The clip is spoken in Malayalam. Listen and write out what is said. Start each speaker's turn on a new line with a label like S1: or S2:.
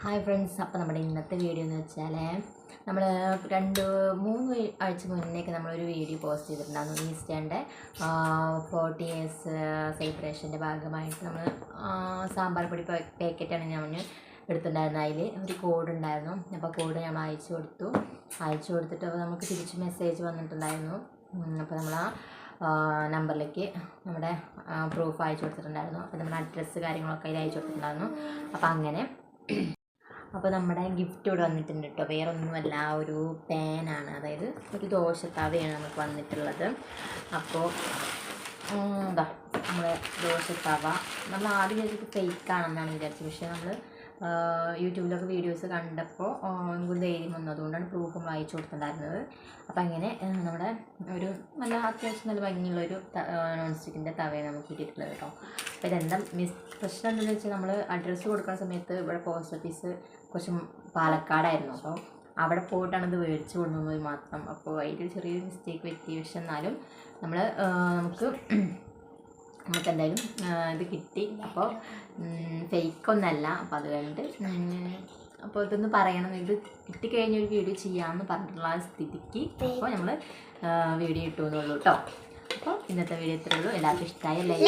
S1: ഹായ് ഫ്രണ്ട്സ്, അപ്പോൾ നമ്മുടെ ഇന്നത്തെ വീഡിയോ എന്ന് വെച്ചാൽ നമ്മൾ 2-3 ആഴ്ച മുന്നേക്ക് നമ്മളൊരു വീഡിയോ പോസ്റ്റ് ചെയ്തിട്ടുണ്ടായിരുന്നു. ഈസ്റ്ററിൻ്റെ 40 ഇയേഴ്സ് സെലിബ്രേഷൻ്റെ ഭാഗമായിട്ട് നമ്മൾ സാമ്പാർ പൊടി പാക്കറ്റാണ് ഞാൻ എടുത്തിട്ടുണ്ടായിരുന്നത്. അതിൽ ഒരു കോഡ് ഉണ്ടായിരുന്നു. അപ്പോൾ കോഡ് ഞാൻ അയച്ചു കൊടുത്തിട്ട് അപ്പോൾ നമുക്ക് തിരിച്ച് മെസ്സേജ് വന്നിട്ടുണ്ടായിരുന്നു. അപ്പോൾ നമ്മൾ ആ നമ്പറിലേക്ക് നമ്മുടെ പ്രൂഫ് അയച്ചു കൊടുത്തിട്ടുണ്ടായിരുന്നു. അപ്പോൾ നമ്മുടെ അഡ്രസ്സ് കാര്യങ്ങളൊക്കെ അതിൽ അയച്ചു കൊടുത്തിട്ടുണ്ടായിരുന്നു. അപ്പോൾ നമ്മുടെ ഗിഫ്റ്റ് ഇവിടെ വന്നിട്ടുണ്ട് കേട്ടോ. വേറെ ഒന്നുമല്ല, ഒരു പാനാണ്, അതായത് ഒരു ദോശത്തവയാണ് നമുക്ക് വന്നിട്ടുള്ളത്. അപ്പോൾ എന്താ നമ്മുടെ ദോശത്തവ നമ്മൾ ആദ്യം വിചാരിച്ചിട്ട് ഫേക്കാണെന്നാണ് വിചാരിച്ചത്. പക്ഷേ നമ്മൾ യൂട്യൂബിലൊക്കെ വീഡിയോസ് കണ്ടപ്പോൾ നമുക്കൊരു ധൈര്യം വന്നു, അതുകൊണ്ടാണ് പ്രൂഫും അയച്ചു കൊടുത്തിട്ടുണ്ടായിരുന്നത്. അപ്പോൾ അങ്ങനെ നമ്മുടെ ഒരു നല്ല അത്യാവശ്യം നല്ല ഭംഗിയുള്ളൊരു നോൺ സ്റ്റിക്കിൻ്റെ തവയാണ് നമുക്ക് കിട്ടിയിട്ടുള്ളത് കേട്ടോ. അപ്പോൾ ഇതെന്താ പ്രശ്നം എന്താണെന്ന് വെച്ചാൽ നമ്മൾ അഡ്രസ്സ് കൊടുക്കുന്ന സമയത്ത് ഇവിടെ പോസ്റ്റ് ഓഫീസ് കുറച്ച് പാലക്കാടായിരുന്നു. അപ്പോൾ അവിടെ പോയിട്ടാണ് ഇത് മേടിച്ച് കൊണ്ടുവന്നത് മാത്രം. അപ്പോൾ അതിൽ ചെറിയൊരു മിസ്റ്റേക്ക് പറ്റി. പക്ഷെ എന്നാലും നമുക്ക് എന്തായാലും ഇത് കിട്ടി. അപ്പോൾ ഫേക്കൊന്നല്ല. അപ്പോൾ അത് കഴിഞ്ഞിട്ട് അപ്പോൾ ഇതൊന്ന് പറയണം, ഇത് കിട്ടിക്കഴിഞ്ഞൊരു വീഡിയോ ചെയ്യാമെന്ന് പറഞ്ഞിട്ടുള്ള സ്ഥിതിക്ക് അപ്പോൾ നമ്മൾ വീഡിയോ ഇട്ടുവെന്നുള്ളൂ കേട്ടോ. അപ്പോൾ ഇന്നത്തെ വീഡിയോ ഇത്രയേ ഉള്ളൂ. എല്ലാവർക്കും ഇഷ്ടമായി ലൈക്ക്